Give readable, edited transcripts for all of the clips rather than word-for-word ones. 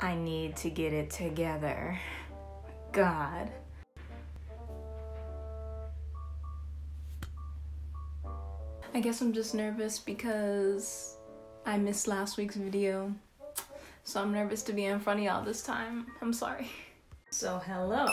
I need to get it together. God. I guess I'm just nervous because I missed last week's video. So I'm nervous to be in front of y'all this time. I'm sorry. So hello.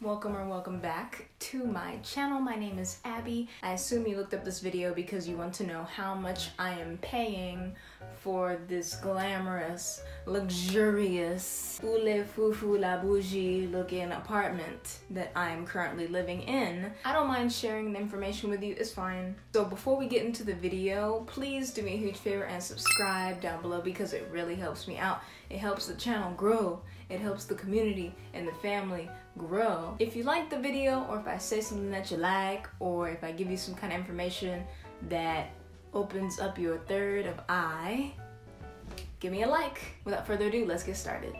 Welcome back to my channel. My name is Abby. I assume you looked up this video because you want to know how much I am paying for this glamorous, luxurious, oule foufou la bougie looking apartment that I am currently living in. I don't mind sharing the information with you, it's fine. So before we get into the video, please do me a huge favor and subscribe down below because it really helps me out. It helps the channel grow. It helps the community and the family grow. If you like the video, or if I say something that you like, or if I give you some kind of information that opens up your third of eye, give me a like. Without further ado, let's get started.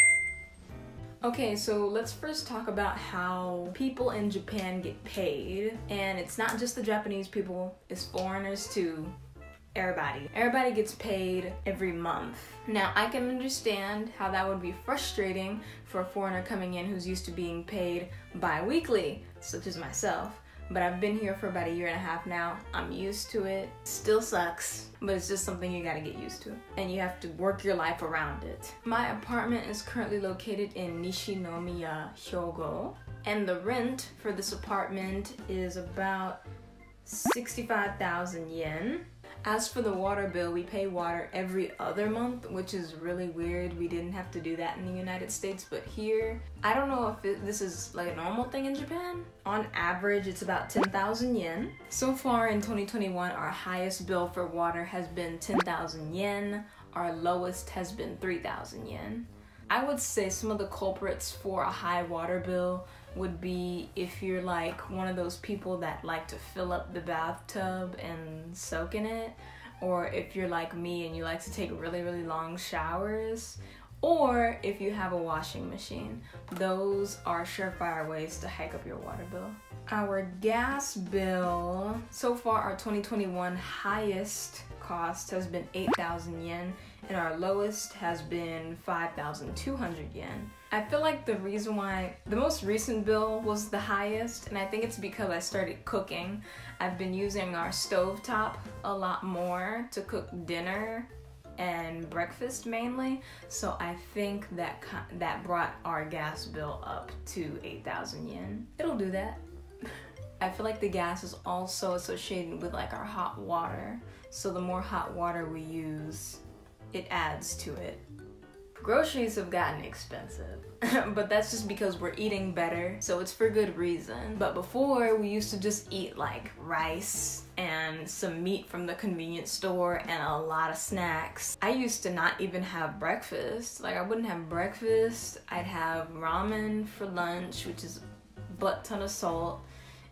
Okay, so let's first talk about how people in Japan get paid. And it's not just the Japanese people, it's foreigners too. Everybody gets paid every month. Now, I can understand how that would be frustrating for a foreigner coming in who's used to being paid bi-weekly, such as myself. But I've been here for about 1.5 years now. I'm used to it. Still sucks, but it's just something you gotta get used to. And you have to work your life around it. My apartment is currently located in Nishinomiya, Hyogo. And the rent for this apartment is about 65,000 yen. As for the water bill, we pay water every other month, which is really weird. We didn't have to do that in the United States, but here, I don't know if this is like a normal thing in Japan. On average, it's about 10,000 yen. So far in 2021, our highest bill for water has been 10,000 yen. Our lowest has been 3,000 yen. I would say some of the culprits for a high water bill would be if you're like one of those people that like to fill up the bathtub and soak in it, or if you're like me and you like to take really long showers, or if you have a washing machine. Those are surefire ways to hike up your water bill. Our gas bill, so far our 2021 highest cost has been 8,000 yen and our lowest has been 5,200 yen. I feel like the reason why the most recent bill was the highest, and I think it's because I started cooking. I've been using our stovetop a lot more to cook dinner and breakfast mainly, so I think that brought our gas bill up to 8,000 yen. It'll do that. I feel like the gas is also associated with like our hot water, so the more hot water we use, it adds to it. Groceries have gotten expensive, but that's just because we're eating better, so it's for good reason. But before, we used to just eat like rice and some meat from the convenience store and a lot of snacks. I used to not even have breakfast. Like, I wouldn't have breakfast. I'd have ramen for lunch, which is a butt ton of salt.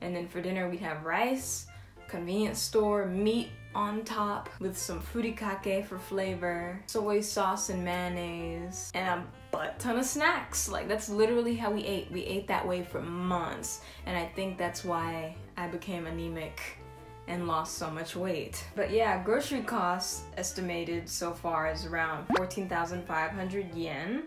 And then for dinner, we'd have rice, convenience store, meat on top with some furikake for flavor, soy sauce and mayonnaise, and a butt ton of snacks. Like, that's literally how we ate. We ate that way for months, and I think that's why I became anemic and lost so much weight. But yeah, grocery costs estimated so far is around 14,500 yen.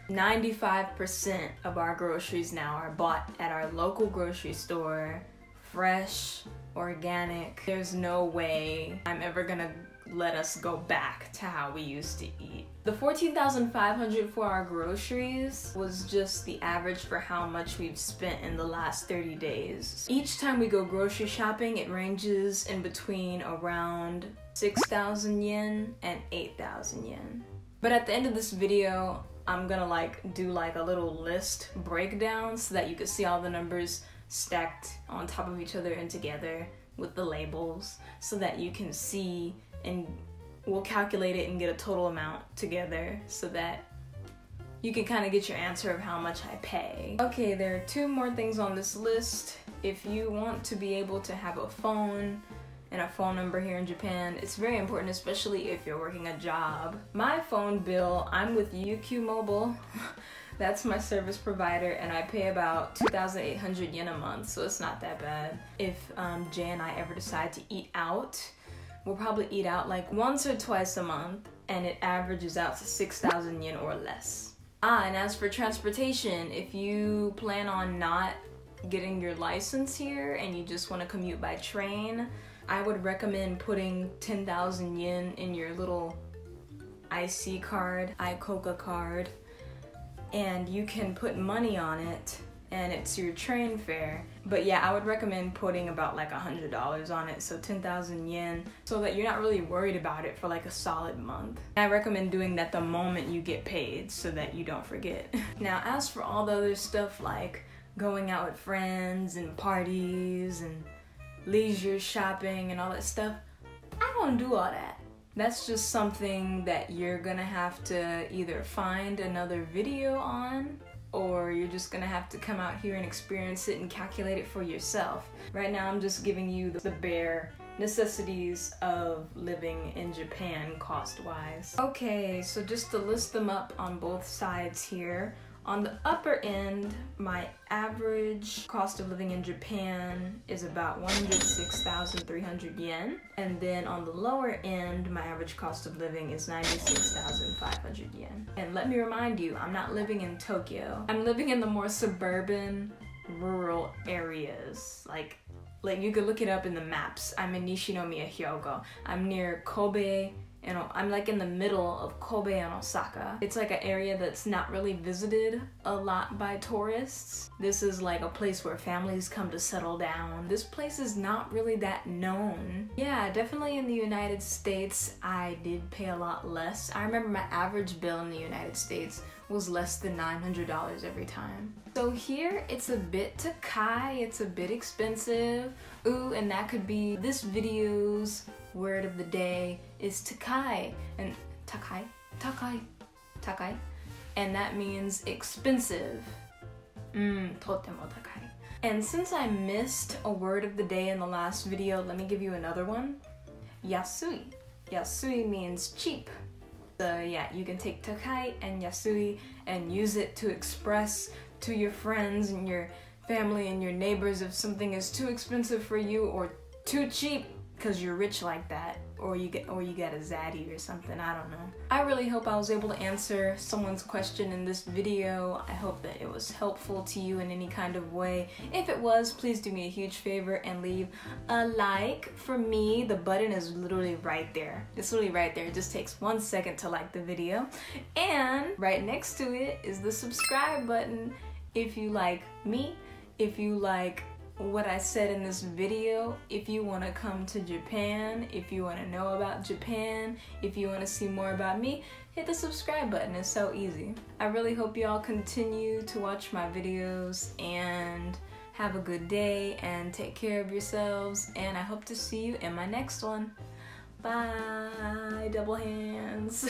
95% of our groceries now are bought at our local grocery store, fresh, organic. There's no way I'm ever gonna let us go back to how we used to eat. The 14,500 for our groceries was just the average for how much we've spent in the last 30 days. Each time we go grocery shopping, it ranges in between around 6,000 yen and 8,000 yen. But at the end of this video, I'm gonna do a little list breakdown so that you can see all the numbers stacked on top of each other and together with the labels, so that you can see, and we'll calculate it and get a total amount together so that you can kind of get your answer of how much I pay. Okay, there are 2 more things on this list. If you want to be able to have a phone and a phone number here in Japan, it's very important, especially if you're working a job. My phone bill, I'm with UQ Mobile. That's my service provider, and I pay about 2,800 yen a month, so it's not that bad. If Jay and I ever decide to eat out, we'll probably eat out like once or twice a month, and it averages out to 6,000 yen or less. And as for transportation, if you plan on not getting your license here and you just want to commute by train, I would recommend putting 10,000 yen in your little IC card, Hyogo card, and you can put money on it and it's your train fare. But yeah, I would recommend putting about like $100 on it, so 10,000 yen, so that you're not really worried about it for like a solid month. I recommend doing that the moment you get paid so that you don't forget. Now, as for all the other stuff like going out with friends and parties and leisure shopping and all that stuff, I don't do all that. That's just something that you're gonna have to either find another video on, or you're just gonna have to come out here and experience it and calculate it for yourself. Right now I'm just giving you the bare necessities of living in Japan cost-wise. Okay, so just to list them up on both sides here. On the upper end, my average cost of living in Japan is about 106,300 yen. And then on the lower end, my average cost of living is 96,500 yen. And let me remind you, I'm not living in Tokyo. I'm living in the more suburban, rural areas. Like you could look it up in the maps. I'm in Nishinomiya, Hyogo. I'm near Kobe, and I'm like in the middle of Kobe and Osaka. It's like an area that's not really visited a lot by tourists. This is like a place where families come to settle down. This place is not really that known. Yeah, definitely in the United States, I did pay a lot less. I remember my average bill in the United States was less than $900 every time. So here, it's a bit takai, it's a bit expensive. Ooh, and that could be this video's word of the day is takai, and takai, and that means expensive. Totemo takai. And since I missed a word of the day in the last video, let me give you another one. Yasui. Yasui means cheap. So yeah, you can take takai and yasui and use it to express to your friends and your family and your neighbors if something is too expensive for you or too cheap because you're rich like that, or you get a zaddy or something, I don't know. I really hope I was able to answer someone's question in this video. I hope that it was helpful to you in any kind of way. If it was, please do me a huge favor and leave a like. For me, the button is literally right there. It's literally right there. It just takes 1 second to like the video. And right next to it is the subscribe button. If you like me, if you like what I said in this video, if you want to come to Japan, if you want to know about Japan, if you want to see more about me, hit the subscribe button. It's so easy. I really hope y'all continue to watch my videos and have a good day and take care of yourselves, and I hope to see you in my next one. Bye, double hands.